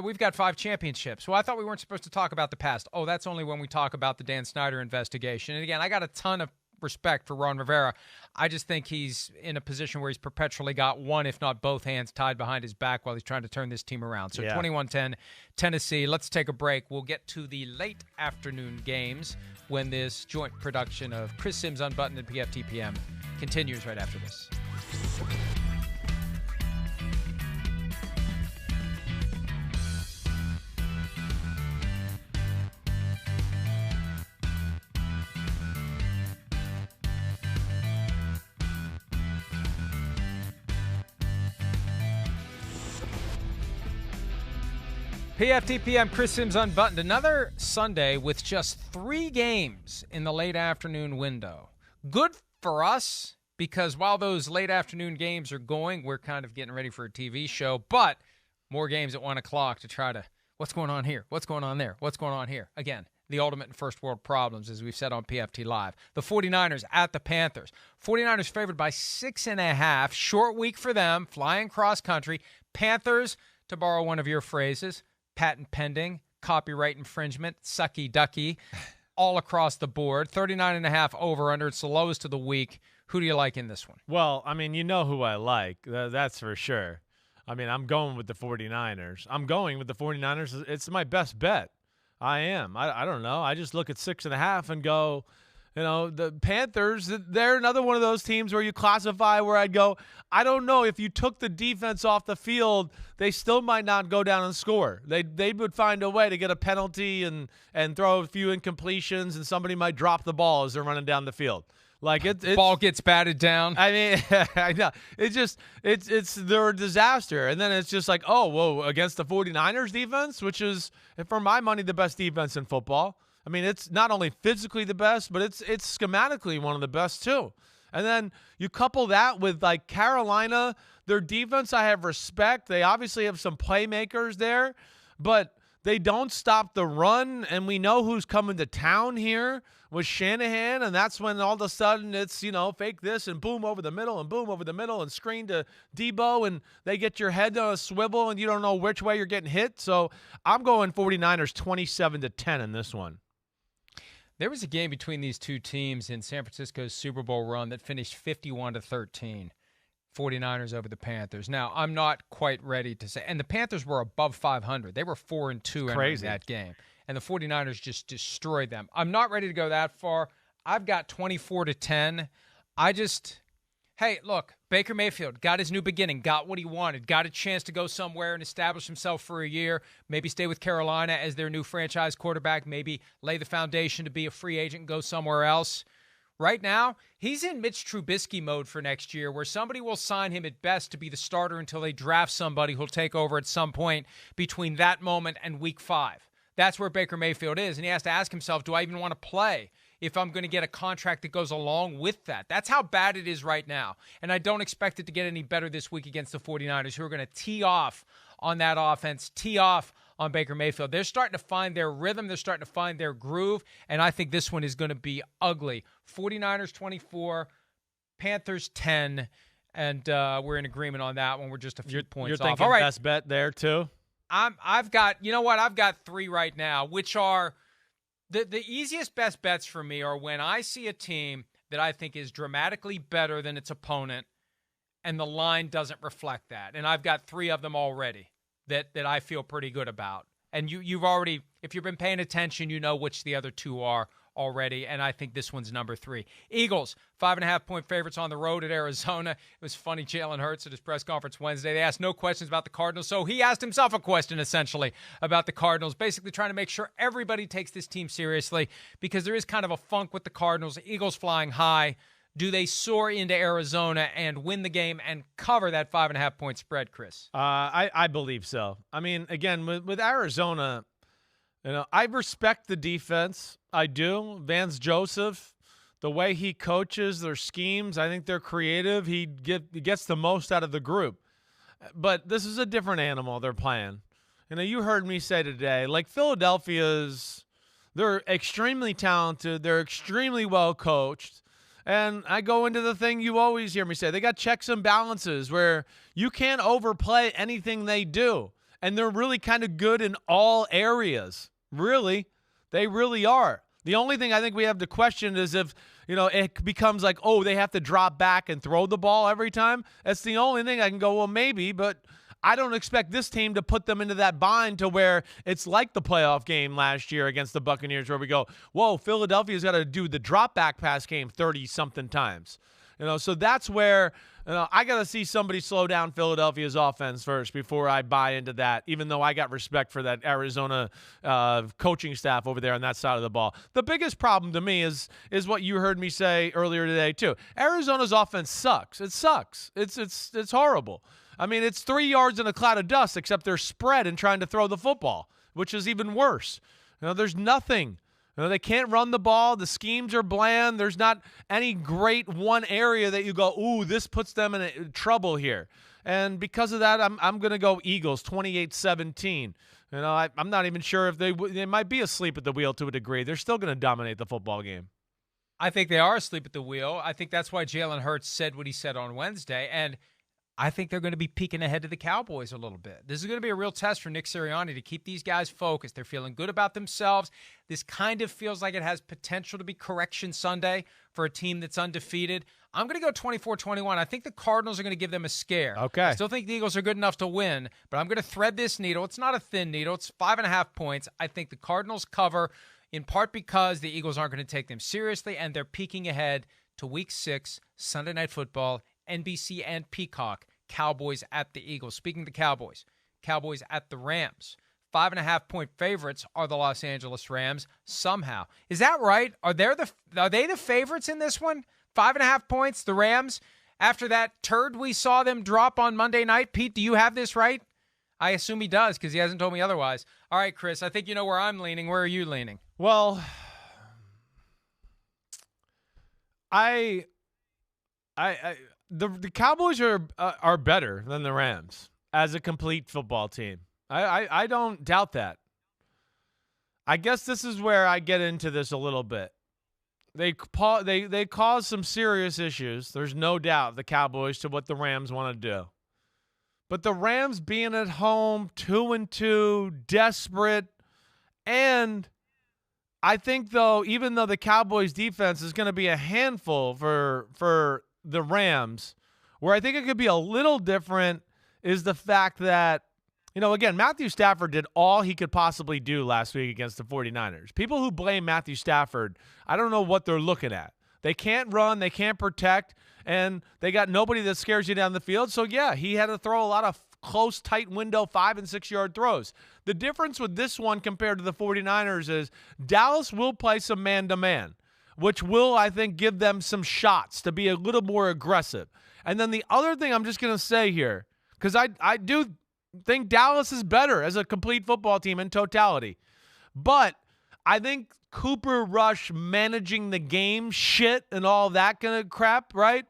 we've got 5 championships. Well, I thought we weren't supposed to talk about the past. Oh, that's only when we talk about the Dan Snyder investigation. And again, I got a ton of respect for Ron Rivera. I just think he's in a position where he's perpetually got one, if not both hands tied behind his back while he's trying to turn this team around. So 21-10, Tennessee. Let's take a break. We'll get to the late afternoon games when this joint production of Chris Simms Unbuttoned and PFTPM continues right after this. PFTPM, Chris Simms Unbuttoned. Another Sunday with just 3 games in the late afternoon window. Good for us, because while those late afternoon games are going, we're kind of getting ready for a TV show, but more games at 1 o'clock to try to, what's going on here? What's going on there? What's going on here? Again, the ultimate in first world problems, as we've said on PFT Live. The 49ers at the Panthers. 49ers favored by 6.5. Short week for them, flying cross country. Panthers, to borrow one of your phrases, patent pending, copyright infringement, sucky ducky, all across the board. 39.5 over under. It's the lowest of the week. Who do you like in this one? Well, I mean, you know who I like. That's for sure. I mean, I'm going with the 49ers. It's my best bet. I am. I don't know. I just look at 6.5 and go, the Panthers, they're another one of those teams where you classify where I'd go, I don't know, if you took the defense off the field, they still might not go down and score. They would find a way to get a penalty and throw a few incompletions, and somebody might drop the ball as they're running down the field. Ball gets batted down. I mean, I know. They're a disaster. And then it's just like, oh, whoa, against the 49ers defense, which is, for my money, the best defense in football. I mean, it's not only physically the best, but it's schematically one of the best too. And then you couple that with Carolina, their defense, I have respect. They obviously have some playmakers there, but they don't stop the run, and we know who's coming to town here with Shanahan, and that's when all of a sudden it's, fake this and boom over the middle and screen to Debo, and they get your head on a swivel and you don't know which way you're getting hit. So I'm going 49ers 27-10 in this one. There was a game between these two teams in San Francisco's Super Bowl run that finished 51-13. 49ers over the Panthers. Now, I'm not quite ready to say, and the Panthers were above 500. They were 4-2 entering that game, and the 49ers just destroyed them. I'm not ready to go that far. I've got 24-10. Hey, look, Baker Mayfield got his new beginning, got what he wanted, got a chance to go somewhere and establish himself for a year, maybe stay with Carolina as their new franchise quarterback, maybe lay the foundation to be a free agent and go somewhere else. Right now, he's in Mitch Trubisky mode for next year, where somebody will sign him at best to be the starter until they draft somebody who'll take over at some point between that moment and week 5. That's where Baker Mayfield is, and he has to ask himself, do I even want to play if I'm going to get a contract that goes along with that. That's how bad it is right now. And I don't expect it to get any better this week against the 49ers, who are going to tee off on that offense, tee off on Baker Mayfield. They're starting to find their rhythm. They're starting to find their groove. And I think this one is going to be ugly. 49ers 24, Panthers 10. And we're in agreement on that one. We're just a few points off. You're thinking all right. best bet there, too? I've got, you know what? I've got 3 right now, which are the easiest best bets for me are when I see a team that I think is dramatically better than its opponent and the line doesn't reflect that. And I've got 3 of them already that I feel pretty good about. And you've already, if you've been paying attention, you know which the other 2 are already, and I think this one's number 3. Eagles, 5.5-point favorites on the road at Arizona. It was funny, Jalen Hurts at his press conference Wednesday, they asked no questions about the Cardinals, so he asked himself a question, essentially, about the Cardinals, basically trying to make sure everybody takes this team seriously, because there is kind of a funk with the Cardinals. The Eagles flying high. Do they soar into Arizona and win the game and cover that 5.5-point spread, Chris? I believe so. I mean, again, with Arizona, I respect the defense. I do. Vance Joseph, the way he coaches their schemes, I think they're creative. He gets the most out of the group. But this is a different animal they're playing. You heard me say today, like Philadelphia's, they're extremely talented. They're extremely well coached. And I go into the thing you always hear me say. They got checks and balances where you can't overplay anything they do. And they're really kind of good in all areas. Really. They really are. The only thing I think we have to question is if, it becomes like, oh, they have to drop back and throw the ball every time. That's the only thing I can go, well, maybe, but I don't expect this team to put them into that bind to where it's like the playoff game last year against the Buccaneers where we go, whoa, Philadelphia's got to do the drop back pass game 30-something times. So that's where I got to see somebody slow down Philadelphia's offense first before I buy into that, even though I got respect for that Arizona coaching staff over there on that side of the ball. The biggest problem to me is what you heard me say earlier today, too. Arizona's offense sucks. It sucks. It's horrible. I mean, it's 3 yards in a cloud of dust, except they're spread and trying to throw the football, which is even worse. There's nothing. They can't run the ball. The schemes are bland. There's not any great one area that you go, ooh, this puts them in trouble here. And because of that, I'm going to go Eagles, 28-17. I'm not even sure if they might be asleep at the wheel to a degree. They're still going to dominate the football game. I think they are asleep at the wheel. I think that's why Jalen Hurts said what he said on Wednesday. And I think they're going to be peeking ahead to the Cowboys a little bit. This is going to be a real test for Nick Sirianni to keep these guys focused. They're feeling good about themselves. This kind of feels like it has potential to be Correction Sunday for a team that's undefeated. I'm going to go 24-21. I think the Cardinals are going to give them a scare. Okay. I still think the Eagles are good enough to win, but I'm going to thread this needle. It's not a thin needle. It's 5.5 points. I think the Cardinals cover in part because the Eagles aren't going to take them seriously, and they're peeking ahead to Week 6, Sunday Night Football, NBC and Peacock. Cowboys at the Eagles. Speaking of the Cowboys at the Rams. 5.5-point favorites are the Los Angeles Rams somehow. Is that right? Are they the favorites in this one? 5.5 points, the Rams, after that turd we saw them drop on Monday night. Pete, do you have this right? I assume he does because he hasn't told me otherwise. All right, Chris, I think you know where I'm leaning. Where are you leaning? Well, The Cowboys are better than the Rams as a complete football team. I don't doubt that. I guess this is where I get into this a little bit. They cause some serious issues. There's no doubt, the Cowboys, to what the Rams want to do. But the Rams being at home, 2-2, desperate, and I think, though, even though the Cowboys defense is going to be a handful for the Rams, where I think it could be a little different is the fact that, again, Matthew Stafford did all he could possibly do last week against the 49ers. People who blame Matthew Stafford, I don't know what they're looking at. They can't run, they can't protect, and they got nobody that scares you down the field. So, yeah, he had to throw a lot of close, tight window 5- and 6-yard throws. The difference with this one compared to the 49ers is Dallas will play some man-to-man, which will, I think, give them some shots to be a little more aggressive. And then the other thing I'm just going to say here, because I do think Dallas is better as a complete football team in totality, but I think Cooper Rush managing the game shit and all that kind of crap, right?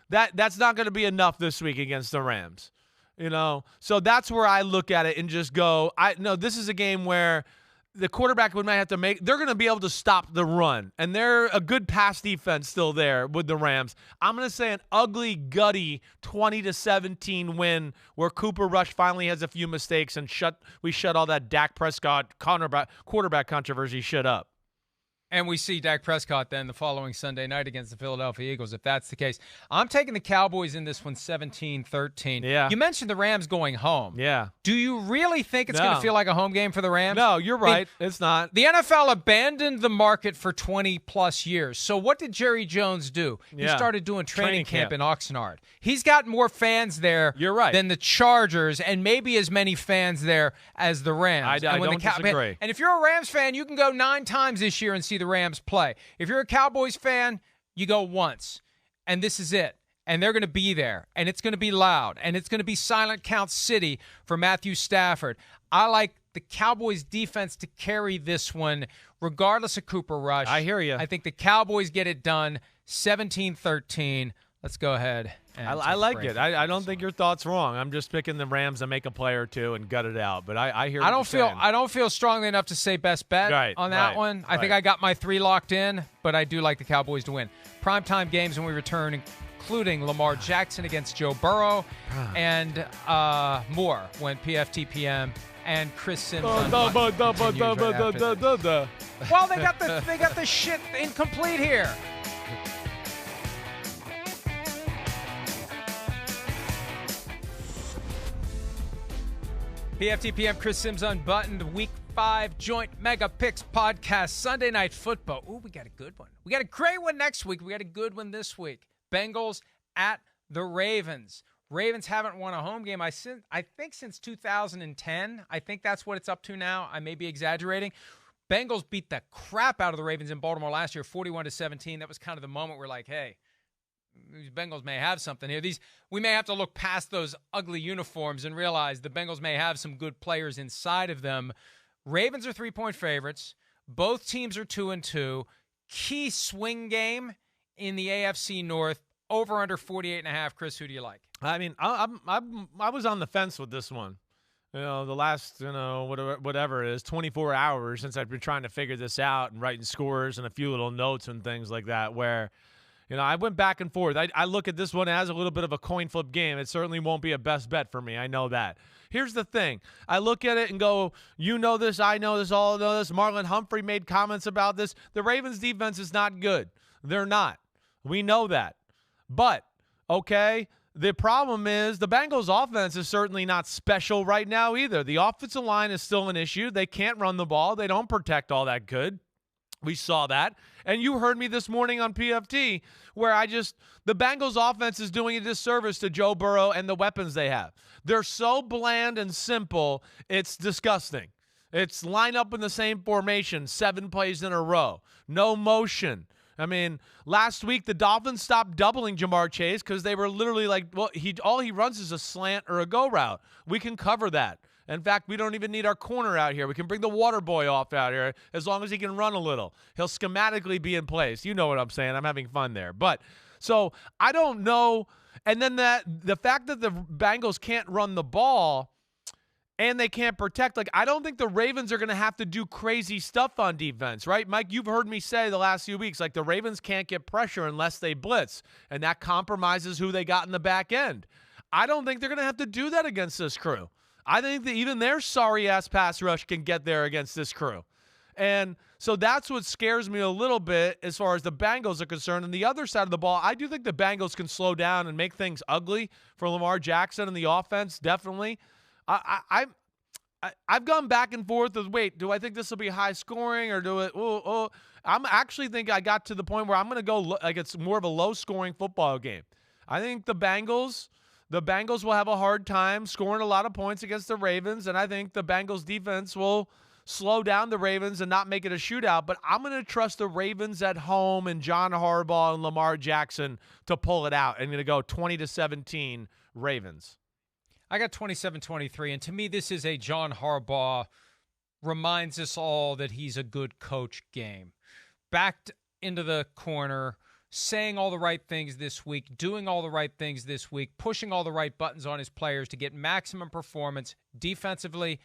That's not going to be enough this week against the Rams. So that's where I look at it and just go, this is a game where the quarterback might have to they're going to be able to stop the run, and they're a good pass defense still there with the Rams. I'm going to say an ugly, gutty 20-17 win where Cooper Rush finally has a few mistakes and we shut all that Dak Prescott quarterback controversy shit up. And we see Dak Prescott then the following Sunday night against the Philadelphia Eagles, if that's the case. I'm taking the Cowboys in this one 17-13. Yeah. You mentioned the Rams going home. Yeah. Do you really think it's going to feel like a home game for the Rams? No, you're right. It's not. The NFL abandoned the market for 20-plus years. So what did Jerry Jones do? He started doing training camp in Oxnard. He's got more fans there than the Chargers, and maybe as many fans there as the Rams. I don't disagree. And if you're a Rams fan, you can go 9 times this year and see the Rams play. If you're a Cowboys fan, you go once, and this is it. And they're going to be there, and it's going to be loud, and it's going to be Silent Count City for Matthew Stafford. I like the Cowboys defense to carry this one, regardless of Cooper Rush. I hear you. I think the Cowboys get it done 17-13. Let's go ahead. I like it. I don't think your thought's wrong. I'm just picking the Rams to make a play or two and gut it out. But I hear. I don't feel strongly enough to say best bet on that one. I think I got my 3 locked in, but I do like the Cowboys to win. Primetime games when we return, including Lamar Jackson against Joe Burrow, and more when PFTPM and Chris Simms. Well, they got the shit incomplete here. PFTPM, Chris Simms Unbuttoned, Week 5 Joint Mega Picks Podcast, Sunday Night Football. Ooh, we got a good one. We got a great one next week. We got a good one this week. Bengals at the Ravens. Ravens haven't won a home game, I think, since 2010. I think that's what it's up to now. I may be exaggerating. Bengals beat the crap out of the Ravens in Baltimore last year, 41-17. That was kind of the moment we're like, hey, these Bengals may have something here. We may have to look past those ugly uniforms and realize the Bengals may have some good players inside of them. Ravens are 3-point favorites. Both teams are 2-2. Key swing game in the AFC North. Over under 48.5. Chris, who do you like? I mean, I was on the fence with this one. The last, whatever it is, 24 hours since I've been trying to figure this out and writing scores and a few little notes and things like that where, I went back and forth. I look at this one as a little bit of a coin flip game. It certainly won't be a best bet for me. I know that. Here's the thing. I look at it and go, you know this, I know this, all know this. Marlon Humphrey made comments about this. The Ravens defense is not good. They're not. We know that. But, okay, the problem is the Bengals offense is certainly not special right now either. The offensive line is still an issue. They can't run the ball. They don't protect all that good. We saw that. And you heard me this morning on PFT where the Bengals offense is doing a disservice to Joe Burrow and the weapons they have. They're so bland and simple, it's disgusting. It's line up in the same formation 7 plays in a row. No motion. I mean, last week the Dolphins stopped doubling Jamar Chase because they were literally like, well, all he runs is a slant or a go route. We can cover that. In fact, we don't even need our corner out here. We can bring the water boy off out here as long as he can run a little. He'll schematically be in place. You know what I'm saying. I'm having fun there. But so I don't know. And then the fact that the Bengals can't run the ball and they can't protect, I don't think the Ravens are going to have to do crazy stuff on defense, right? Mike, you've heard me say the last few weeks, the Ravens can't get pressure unless they blitz, and that compromises who they got in the back end. I don't think they're going to have to do that against this crew. I think that even their sorry-ass pass rush can get there against this crew. And so that's what scares me a little bit as far as the Bengals are concerned. And the other side of the ball, I do think the Bengals can slow down and make things ugly for Lamar Jackson and the offense, definitely. I've gone back and forth with, wait, do I think this will be high scoring or do it? I'm actually think I got to the point where I'm going to go it's more of a low-scoring football game. I think the Bengals will have a hard time scoring a lot of points against the Ravens, and I think the Bengals defense will slow down the Ravens and not make it a shootout. But I'm going to trust the Ravens at home and John Harbaugh and Lamar Jackson to pull it out. I'm going to go 20-17 Ravens. I got 27-23, and to me this is a John Harbaugh reminds us all that he's a good coach game. Backed into the corner, saying all the right things this week, doing all the right things this week, pushing all the right buttons on his players to get maximum performance defensively,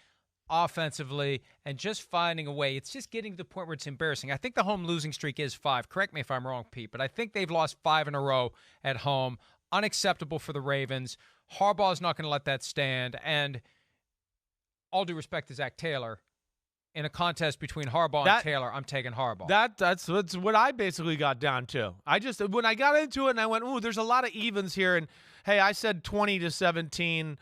offensively, and just finding a way. It's just getting to the point where it's embarrassing. I think the home losing streak is 5. Correct me if I'm wrong, Pete, but I think they've lost 5 in a row at home. Unacceptable for the Ravens. Harbaugh's not going to let that stand. And all due respect to Zach Taylor, in a contest between Harbaugh and Taylor, I'm taking Harbaugh. That's what I basically got down to. When I got into it and I went, ooh, there's a lot of evens here. And, hey, I said 20-17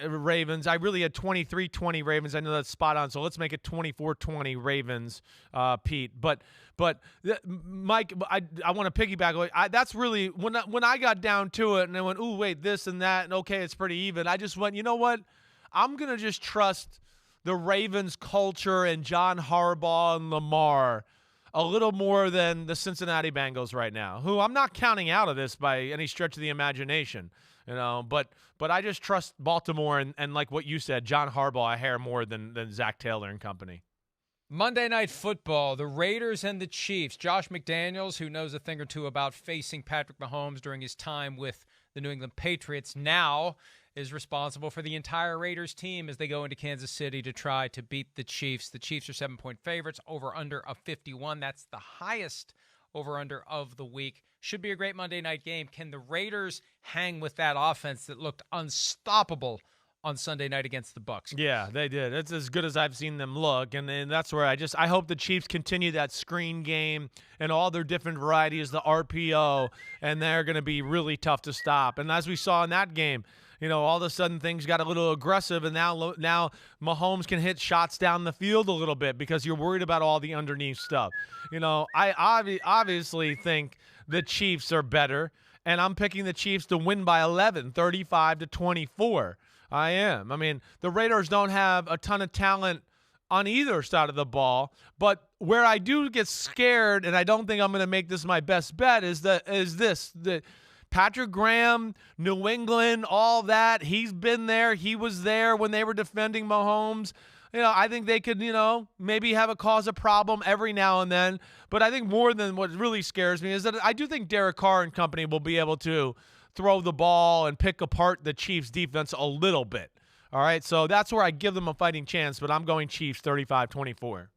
Ravens. I really had 23-20 Ravens. I know that's spot on, so let's make it 24-20 Ravens, Pete. But Mike, I want to piggyback. That's really when I got down to it and I went, ooh, wait, this and that, and okay, it's pretty even. I just went, you know what? I'm going to just trust the Ravens culture and John Harbaugh and Lamar a little more than the Cincinnati Bengals right now, who I'm not counting out of this by any stretch of the imagination, but I just trust Baltimore and like what you said, John Harbaugh a hair more than Zach Taylor and company. Monday Night Football, the Raiders and the Chiefs. Josh McDaniels, who knows a thing or two about facing Patrick Mahomes during his time with the New England Patriots, now is responsible for the entire Raiders team as they go into Kansas City to try to beat the Chiefs. The Chiefs are 7-point favorites, over-under of 51. That's the highest over-under of the week. Should be a great Monday night game. Can the Raiders hang with that offense that looked unstoppable on Sunday night against the Bucs? Yeah, they did. It's as good as I've seen them look, and that's where I hope the Chiefs continue that screen game and all their different varieties, the RPO, and they're going to be really tough to stop. And as we saw in that game, all of a sudden things got a little aggressive, and now Mahomes can hit shots down the field a little bit because you're worried about all the underneath stuff. I obviously think the Chiefs are better, and I'm picking the Chiefs to win by 11, 35-24. I am. I mean, the Raiders don't have a ton of talent on either side of the ball, but where I do get scared, and I don't think I'm going to make this my best bet, is the Patrick Graham, New England, all that. He's been there. He was there when they were defending Mahomes. I think they could, maybe have a cause a problem every now and then. But I think more than what really scares me is that I do think Derek Carr and company will be able to throw the ball and pick apart the Chiefs' defense a little bit. All right, so that's where I give them a fighting chance, but I'm going Chiefs 35-24.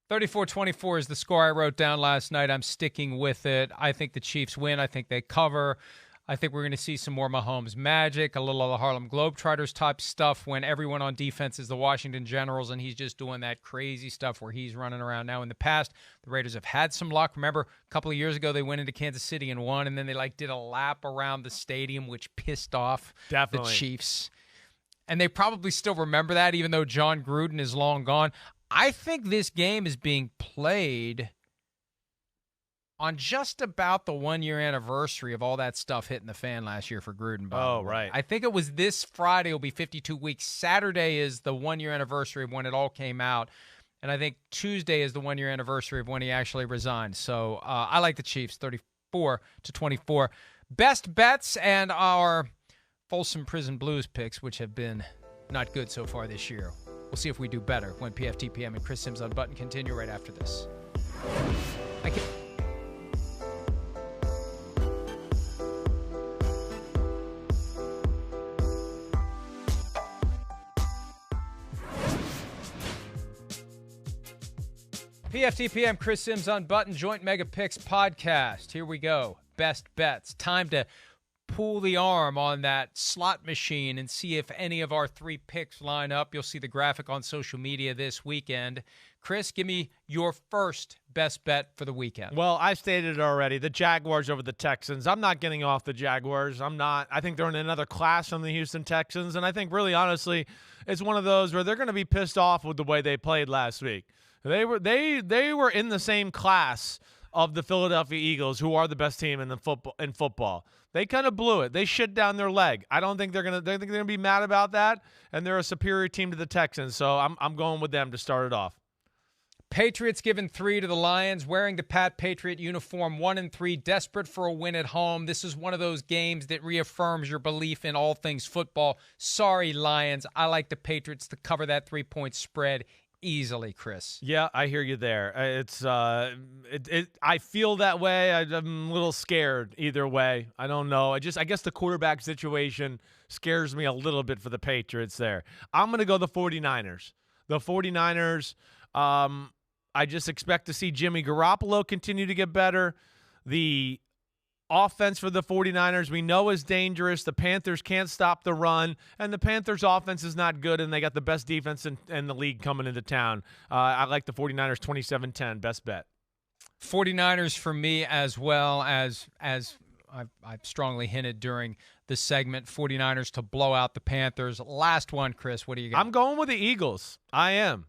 34-24 is the score I wrote down last night. I'm sticking with it. I think the Chiefs win. I think they cover. I think we're going to see some more Mahomes magic, a little of the Harlem Globetrotters type stuff when everyone on defense is the Washington Generals and he's just doing that crazy stuff where he's running around. Now, in the past, the Raiders have had some luck. Remember, a couple of years ago, they went into Kansas City and won, and then they did a lap around the stadium, which pissed off the Chiefs. And they probably still remember that, even though John Gruden is long gone. I think this game is being played on just about the 1-year anniversary of all that stuff hitting the fan last year for Gruden. Right. I think it was this Friday. It'll be 52 weeks. Saturday is the 1-year anniversary of when it all came out. And I think Tuesday is the 1-year anniversary of when he actually resigned. So I like the Chiefs, 34-24. Best bets and our Folsom Prison Blues picks, which have been not good so far this year. We'll see if we do better when PFTPM and Chris Simms Unbuttoned continue right after this. PFTPM, Chris Simms Unbuttoned, Joint Mega Picks podcast. Here we go. Best bets. Time to pull the arm on that slot machine and see if any of our 3 picks line up. You'll see the graphic on social media this weekend. Chris, give me your first best bet for the weekend. Well, I stated it already. The Jaguars over the Texans. I'm not getting off the Jaguars. I'm not. I think they're in another class from the Houston Texans, and I think really honestly it's one of those where they're going to be pissed off with the way they played last week. They were in the same class of the Philadelphia Eagles, who are the best team in football. They kind of blew it. They shit down their leg. I don't think they're gonna be mad about that, and they're a superior team to the Texans. So I'm going with them to start it off. Patriots giving 3 to the Lions, wearing the Pat Patriot uniform, 1-3, desperate for a win at home. This is one of those games that reaffirms your belief in all things football. Sorry, Lions. I like the Patriots to cover that 3-point spread Easily, Chris. Yeah, I hear you there. I feel that way. I'm a little scared either way. I don't know. I guess the quarterback situation scares me a little bit for the Patriots there. I'm going to go the 49ers. The 49ers, I just expect to see Jimmy Garoppolo continue to get better. The offense for the 49ers we know is dangerous. The Panthers can't stop the run, and the Panthers offense is not good, and they got the best defense in the league coming into town. I like the 49ers 27-10, best bet. 49ers for me as well, as I've strongly hinted during the segment, 49ers to blow out the Panthers. Last one, Chris, what do you got? I'm going with the Eagles. I am.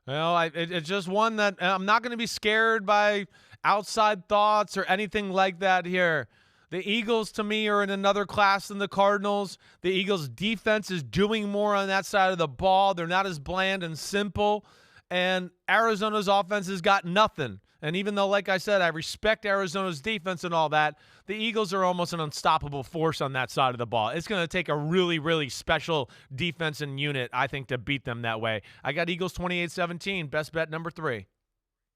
It's just one that I'm not going to be scared by outside thoughts or anything like that here. The Eagles, to me, are in another class than the Cardinals. The Eagles' defense is doing more on that side of the ball. They're not as bland and simple. And Arizona's offense has got nothing. And even though, like I said, I respect Arizona's defense and all that, the Eagles are almost an unstoppable force on that side of the ball. It's going to take a really, really special defense and unit, I think, to beat them that way. I got Eagles 28-17, best bet number 3.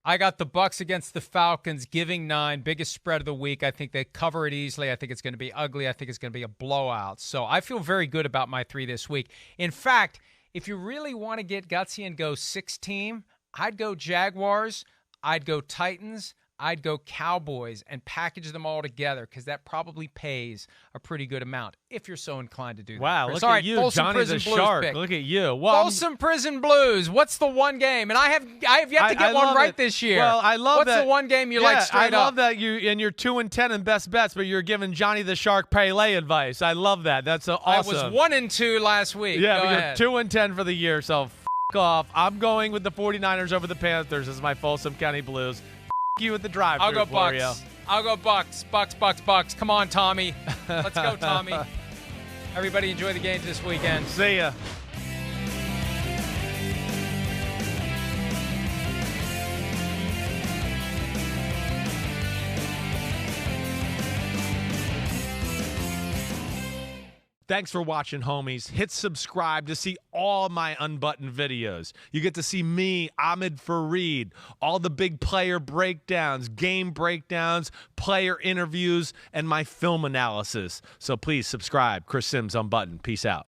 I got the Bucs against the Falcons, giving 9, biggest spread of the week. I think they cover it easily. I think it's going to be ugly. I think it's going to be a blowout. So I feel very good about my 3 this week. In fact, if you really want to get gutsy and go 6-team, I'd go Jaguars, I'd go Titans, I'd go Cowboys, and package them all together because that probably pays a pretty good amount if you're so inclined to do that. Wow, Chris. look all at right, you, Folsom Johnny Prison the Blues Shark. pick. Look at you. Well, Folsom Prison Blues. What's the one game? And I have yet to get one right this year. Well, I love What's that. the one game you like straight I love up? that you're 2-10 in best bets, but you're giving Johnny the Shark Pele advice. I love that. That's awesome. I was 1-2 last week. Yeah, Go but ahead. you're 2-10 for the year, so f*** off. I'm going with the 49ers over the Panthers as my Folsom County Blues. F*** you with the drive. I'll go Florio. Bucks. I'll go Bucks. Bucks. Come on, Tommy. Let's go, Tommy. Everybody enjoy the games this weekend. See ya. Thanks for watching, homies. Hit subscribe to see all my unbuttoned videos. You get to see me, Ahmed Fareed, all the big player breakdowns, game breakdowns, player interviews, and my film analysis. So please subscribe. Chris Simms Unbuttoned. Peace out.